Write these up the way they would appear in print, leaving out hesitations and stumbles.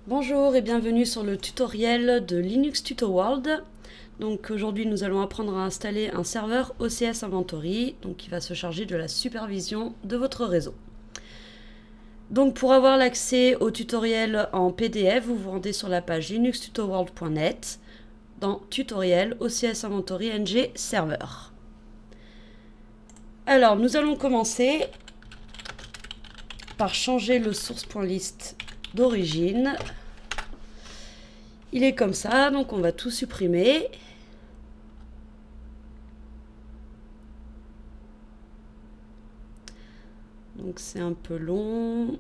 Bonjour et bienvenue sur le tutoriel de Linux Tuto World. Donc aujourd'hui nous allons apprendre à installer un serveur OCS Inventory, donc qui va se charger de la supervision de votre réseau. Donc pour avoir l'accès au tutoriel en PDF, vous vous rendez sur la page linuxtutoworld.net dans tutoriel OCS Inventory ng serveur. Alors nous allons commencer par changer le source.list d'origine. Il est comme ça, donc on va tout supprimer. Donc c'est un peu long.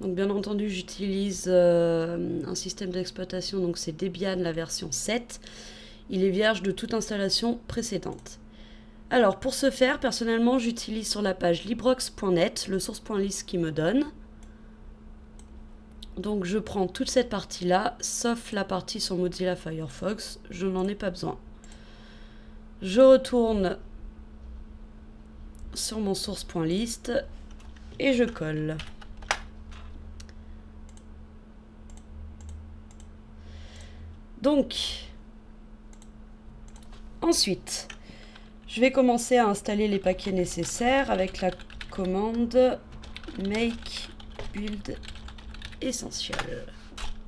Donc bien entendu j'utilise un système d'exploitation, donc c'est Debian la version 7. Il est vierge de toute installation précédente. Alors pour ce faire, personnellement j'utilise sur la page librox.net le source.list qui me donne. Donc je prends toute cette partie là, sauf la partie sur Mozilla Firefox, je n'en ai pas besoin. Je retourne sur mon source.list et je colle. Donc ensuite je vais commencer à installer les paquets nécessaires avec la commande make build essential.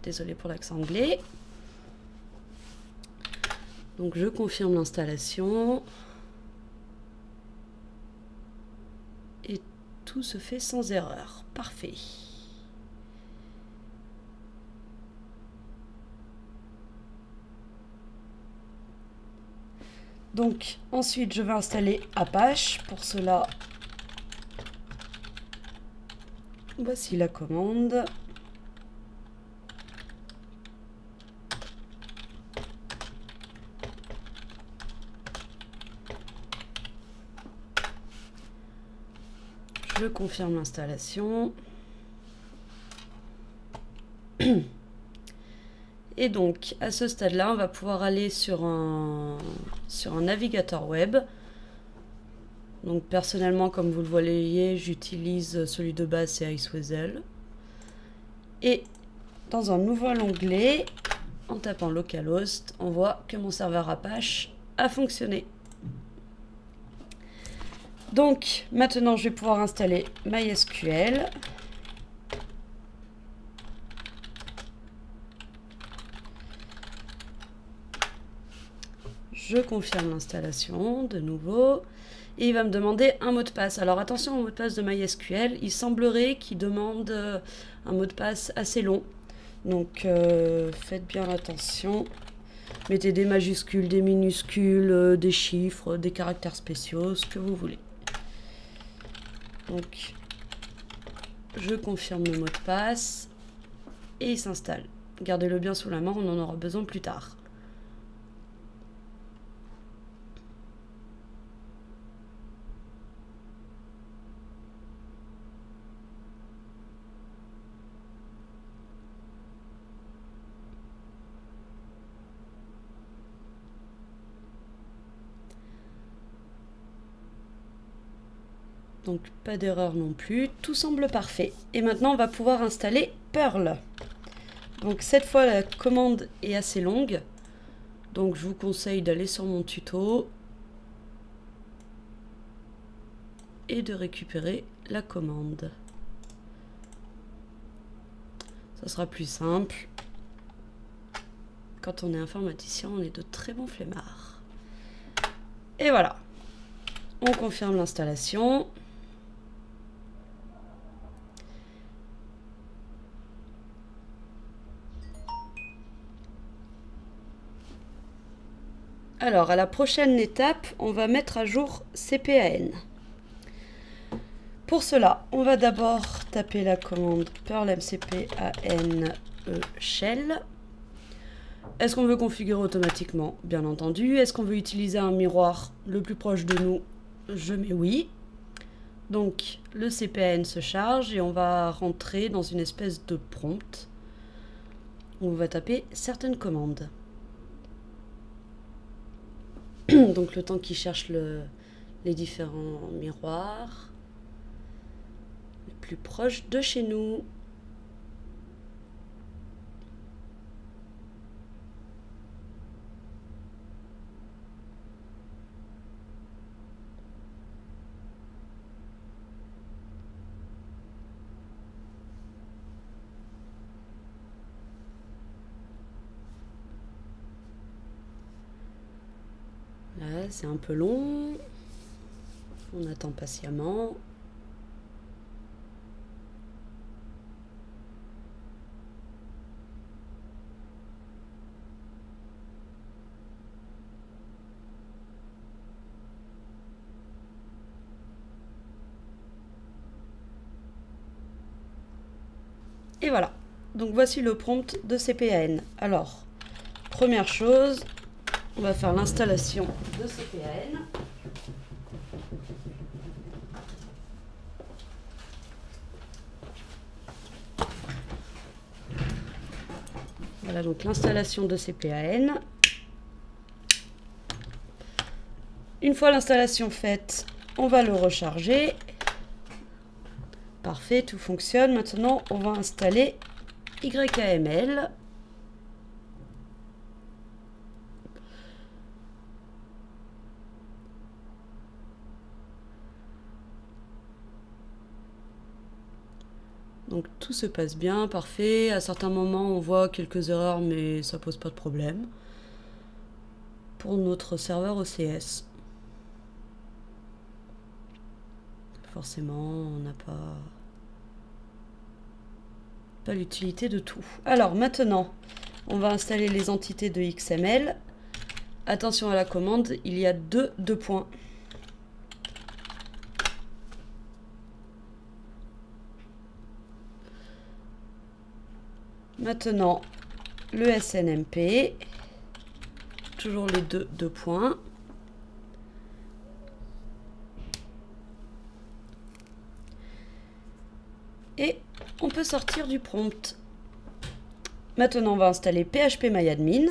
Désolé pour l'accent anglais. Donc je confirme l'installation. Et tout se fait sans erreur. Parfait. Donc ensuite je vais installer Apache. Pour cela, voici la commande. Je confirme l'installation. Et donc, à ce stade-là, on va pouvoir aller sur un navigateur web. Donc, personnellement, comme vous le voyez, j'utilise celui de base, c'est Iceweasel. Et dans un nouvel onglet, en tapant localhost, on voit que mon serveur Apache a fonctionné. Donc, maintenant, je vais pouvoir installer MySQL. Je confirme l'installation de nouveau et il va me demander un mot de passe. Alors attention au mot de passe de MySQL, il semblerait qu'il demande un mot de passe assez long. Donc faites bien attention. Mettez des majuscules, des minuscules, des chiffres, des caractères spéciaux, ce que vous voulez. Donc je confirme le mot de passe et il s'installe. Gardez-le bien sous la main, on en aura besoin plus tard. Donc pas d'erreur non plus, tout semble parfait. Et maintenant on va pouvoir installer Perl. Donc cette fois la commande est assez longue, donc je vous conseille d'aller sur mon tuto et de récupérer la commande. Ça sera plus simple. Quand on est informaticien, on est de très bons flemmards. Et voilà, on confirme l'installation. Alors, à la prochaine étape, on va mettre à jour CPAN. Pour cela, on va d'abord taper la commande perl mcpan shell. Est-ce qu'on veut configurer automatiquement? Bien entendu. Est-ce qu'on veut utiliser un miroir le plus proche de nous? Je mets oui. Donc, le CPAN se charge et on va rentrer dans une espèce de prompt où on va taper certaines commandes. Donc le temps qu'il cherche les différents miroirs les plus proches de chez nous. Là, c'est un peu long. On attend patiemment. Et voilà. Donc voici le prompt de CPAN. Alors, première chose, on va faire l'installation de CPAN. Voilà donc l'installation de CPAN. Une fois l'installation faite, on va le recharger. Parfait, tout fonctionne. Maintenant, on va installer YAML. Donc tout se passe bien, parfait. À certains moments, on voit quelques erreurs, mais ça pose pas de problème. Pour notre serveur OCS. Forcément, on n'a pas l'utilité de tout. Alors maintenant, on va installer les entités de XML. Attention à la commande, il y a deux points. Maintenant, le SNMP, toujours les deux points. Et on peut sortir du prompt. Maintenant, on va installer phpMyAdmin.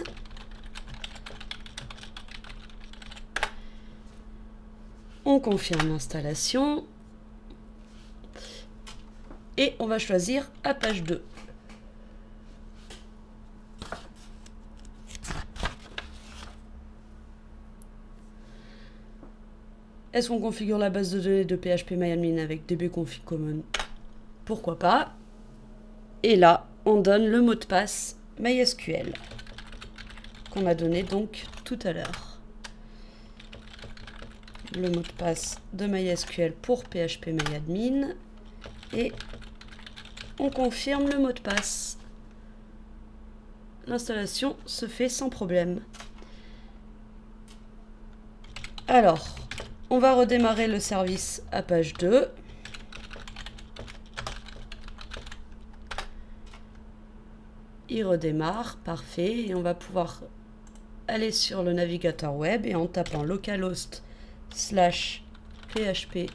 On confirme l'installation. Et on va choisir Apache 2. Est-ce qu'on configure la base de données de phpMyAdmin avec dbconfig common? Pourquoi pas? Et là, on donne le mot de passe MySQL qu'on a donné donc tout à l'heure. Le mot de passe de MySQL pour phpMyAdmin et on confirme le mot de passe. L'installation se fait sans problème. Alors, on va redémarrer le service Apache 2. Il redémarre, parfait, et on va pouvoir aller sur le navigateur web et en tapant localhost /php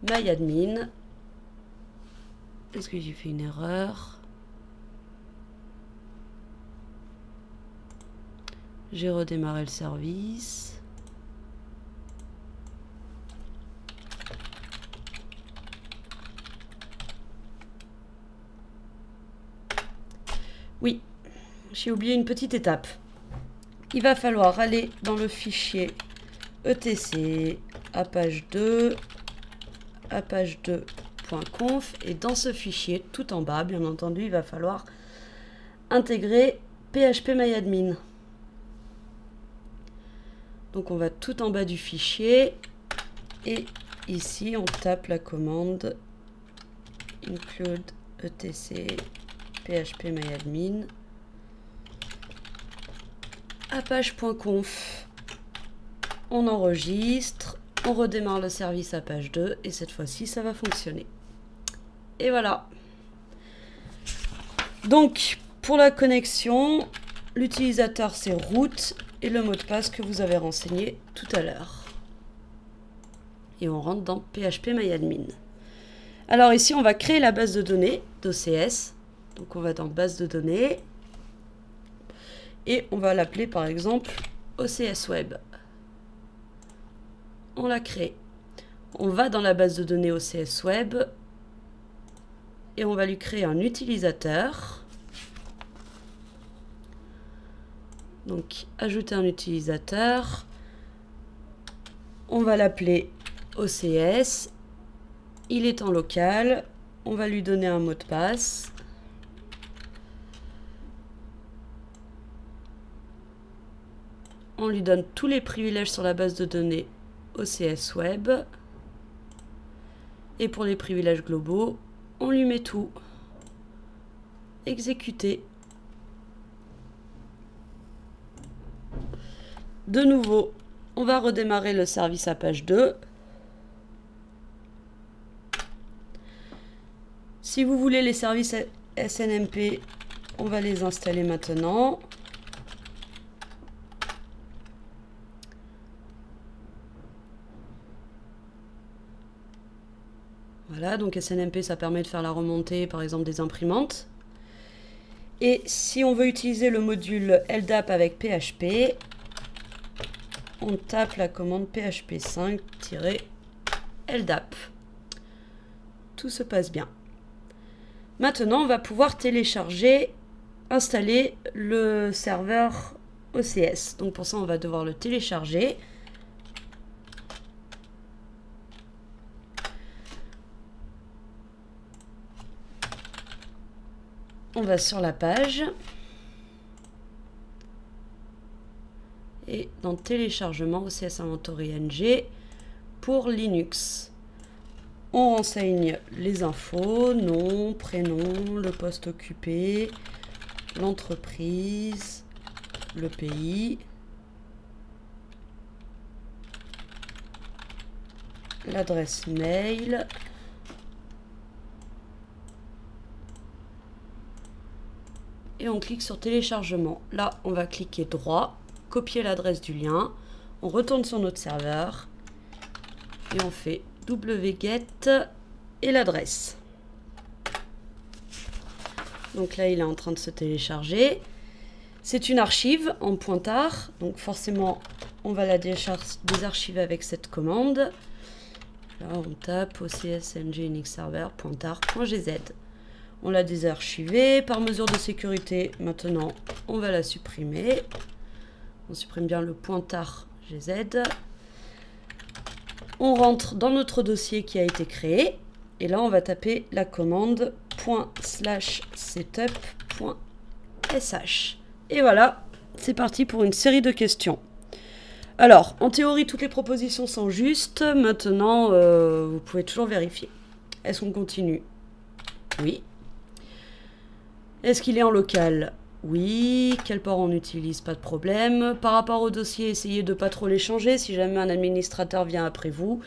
myadmin. Est-ce que j'ai fait une erreur? J'ai redémarré le service. Oui, j'ai oublié une petite étape. Il va falloir aller dans le fichier etc apache2 apache2.conf et dans ce fichier, tout en bas, bien entendu, il va falloir intégrer phpMyAdmin. Donc on va tout en bas du fichier et ici on tape la commande include etc phpMyAdmin apache.conf. On enregistre, on redémarre le service Apache 2 et cette fois-ci ça va fonctionner. Et voilà. Donc pour la connexion, l'utilisateur c'est root et le mot de passe que vous avez renseigné tout à l'heure. Et on rentre dans phpMyAdmin. Alors ici on va créer la base de données d'OCS. Donc on va dans base de données et on va l'appeler par exemple OCS Web. on la crée. On va dans la base de données OCS Web et on va lui créer un utilisateur. Donc, ajouter un utilisateur. On va l'appeler OCS. Il est en local. On va lui donner un mot de passe. On lui donne tous les privilèges sur la base de données OCS Web. Et pour les privilèges globaux, on lui met tout. Exécuter. De nouveau, on va redémarrer le service à page 2. Si vous voulez les services SNMP, on va les installer maintenant. Voilà, donc SNMP, ça permet de faire la remontée, par exemple, des imprimantes. Et si on veut utiliser le module LDAP avec PHP, on tape la commande php5-LDAP. Tout se passe bien. Maintenant, on va pouvoir télécharger, installer le serveur OCS. Donc pour ça, on va devoir le télécharger. On va sur la page. Et dans téléchargement OCS Inventory NG pour Linux. On renseigne les infos, nom, prénom, le poste occupé, l'entreprise, le pays, l'adresse mail, et on clique sur téléchargement. Là, on va cliquer droit, copier l'adresse du lien, on retourne sur notre serveur et on fait wget et l'adresse. Donc là, il est en train de se télécharger. C'est une archive en pointard, donc forcément, on va la désarchiver avec cette commande. Là, on tape OCS-ng Unix server pointard.gz. On l'a désarchivée. Par mesure de sécurité, maintenant, on va la supprimer. On supprime bien le pointard GZ. On rentre dans notre dossier qui a été créé. Et là, on va taper la commande ./setup.sh. Et voilà, c'est parti pour une série de questions. Alors, en théorie, toutes les propositions sont justes. Maintenant, vous pouvez toujours vérifier. Est-ce qu'on continue? Oui. Est-ce qu'il est en local? Oui. Quel port on utilise? Pas de problème. Par rapport au dossier, essayez de ne pas trop les changer. Si jamais un administrateur vient après vous,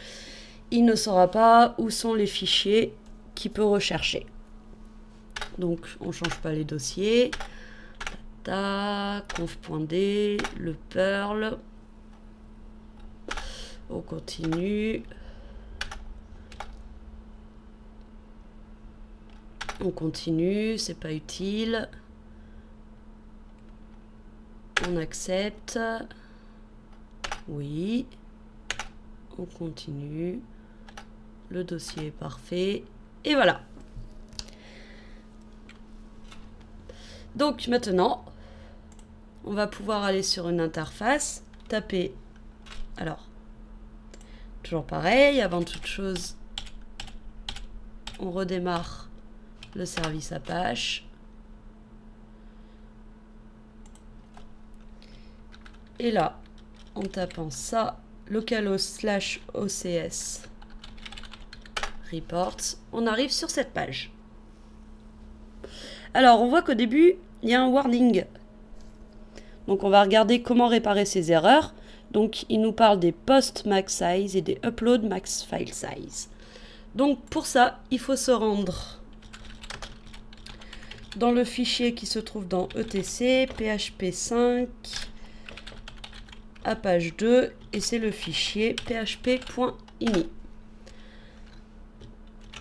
il ne saura pas où sont les fichiers qu'il peut rechercher. Donc, on ne change pas les dossiers. Conf.d, le Perl. On continue. On continue, c'est pas utile. On accepte. Oui. On continue. Le dossier est parfait. Et voilà. Donc maintenant, on va pouvoir aller sur une interface, taper. Alors, toujours pareil, avant toute chose, on redémarre le service Apache. Et là, en tapant ça, localhost/OCS reports, on arrive sur cette page. Alors, on voit qu'au début, il y a un warning. Donc, on va regarder comment réparer ces erreurs. Donc, il nous parle des post max size et des upload max file size. Donc, pour ça, il faut se rendre dans le fichier qui se trouve dans etc php5 à page 2 et c'est le fichier php.ini.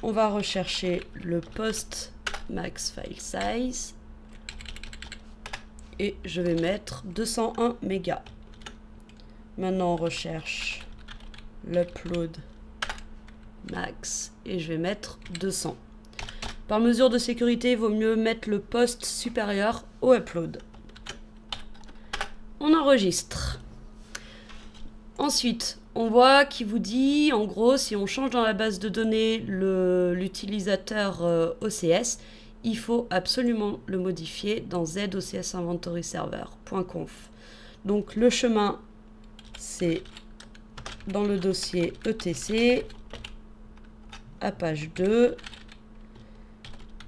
On va rechercher le post max file size et je vais mettre 201 mégas. Maintenant on recherche l'upload max et je vais mettre 200. Par mesure de sécurité, il vaut mieux mettre le poste supérieur au upload. On enregistre. Ensuite, on voit qu'il vous dit, en gros, si on change dans la base de données l'utilisateur OCS, il faut absolument le modifier dans ZOCS Inventory Server.conf. Donc le chemin, c'est dans le dossier etc, à page 2,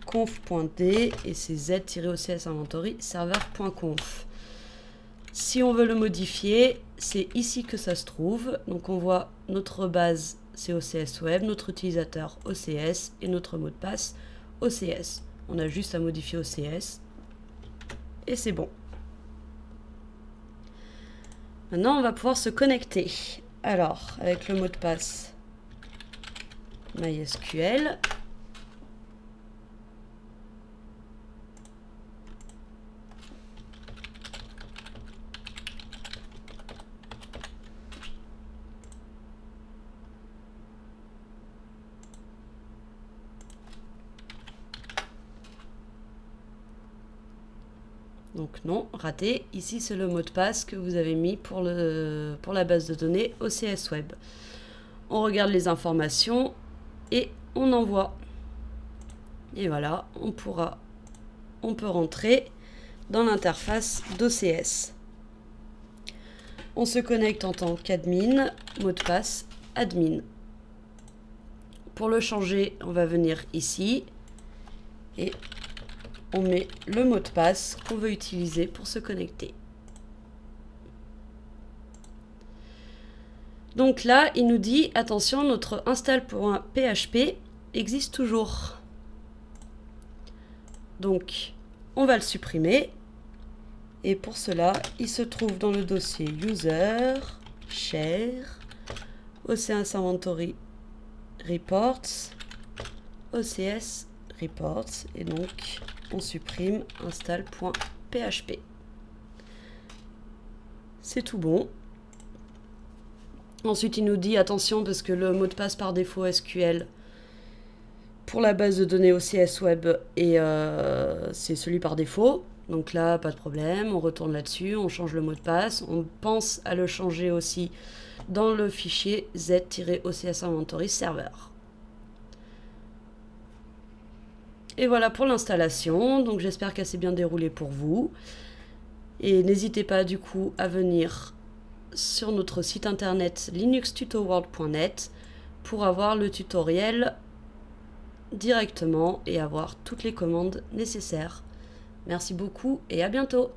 conf.d et c'est z-ocs inventory server.conf. Si on veut le modifier, c'est ici que ça se trouve. Donc on voit notre base, c'est OCS Web, notre utilisateur OCS et notre mot de passe OCS. On a juste à modifier OCS et c'est bon. Maintenant, on va pouvoir se connecter. Alors, avec le mot de passe MySQL. Donc non, raté. Ici, c'est le mot de passe que vous avez mis pour la base de données OCS Web. On regarde les informations et on envoie. Et voilà, on peut rentrer dans l'interface d'OCS. On se connecte en tant qu'admin, mot de passe admin. Pour le changer, on va venir ici et on met le mot de passe qu'on veut utiliser pour se connecter. Donc là, il nous dit, attention, notre install.php existe toujours. Donc, on va le supprimer. Et pour cela, il se trouve dans le dossier user, share, OCS Inventory Reports, OCS Reports. Et donc, on supprime install.php. C'est tout bon. Ensuite, il nous dit, attention, parce que le mot de passe par défaut SQL pour la base de données OCS Web, c'est celui par défaut. Donc là, pas de problème, on retourne là-dessus, on change le mot de passe. On pense à le changer aussi dans le fichier z-ocs inventory server. Et voilà pour l'installation. Donc j'espère qu'elle s'est bien déroulée pour vous. Et n'hésitez pas du coup à venir sur notre site internet linuxtutoworld.net pour avoir le tutoriel directement et avoir toutes les commandes nécessaires. Merci beaucoup et à bientôt.